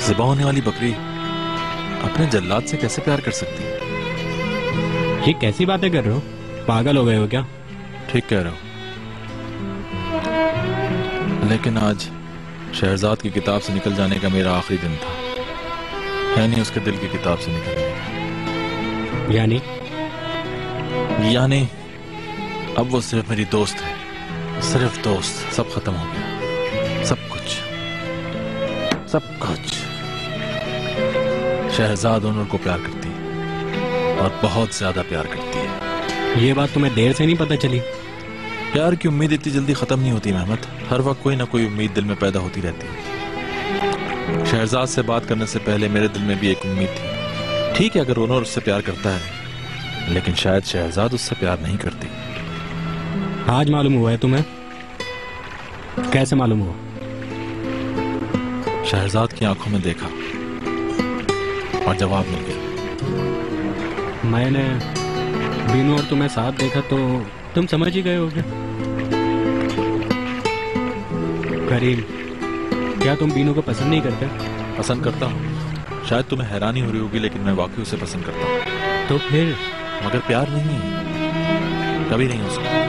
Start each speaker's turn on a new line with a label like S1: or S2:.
S1: ज़िबा होने वाली बकरी अपने जल्लाद से कैसे प्यार कर सकती है?
S2: ये कैसी बातें कर रहे हो? पागल हो गए हो क्या?
S1: ठीक कह रहे हो, लेकिन आज शहरजाद की किताब से निकल जाने का मेरा आखिरी दिन था। है नहीं उसके दिल की किताब से निकलने का। यानी अब वो सिर्फ मेरी दोस्त है, सिर्फ दोस्त। सब खत्म हो गया, सब कुछ, सब कुछ। शहजाद ओनर को प्यार करती है और बहुत ज्यादा प्यार करती है।
S2: ये बात तुम्हें देर से नहीं पता चली?
S1: प्यार की उम्मीद इतनी जल्दी खत्म नहीं होती मेहमत। हर वक्त कोई ना कोई उम्मीद दिल में पैदा होती रहती है। शहजाद से बात करने से पहले मेरे दिल में भी एक उम्मीद थी। ठीक है, अगर ओनर उससे प्यार करता है, लेकिन शायद शहजाद उससे प्यार नहीं करती।
S2: आज मालूम हुआ है तुम्हें? कैसे मालूम हुआ?
S1: शहजाद की आंखों में देखा और जवाब मिल गया।
S2: मैंने बीनू और तुम्हें साथ देखा तो तुम समझ ही गए होगे। करीम, क्या तुम बीनू को पसंद नहीं करते?
S1: पसंद करता हूँ। शायद तुम्हें हैरानी हो रही होगी, लेकिन मैं वाकई उसे पसंद करता हूँ।
S2: तो फिर?
S1: मगर प्यार नहीं, कभी नहीं हो सकता।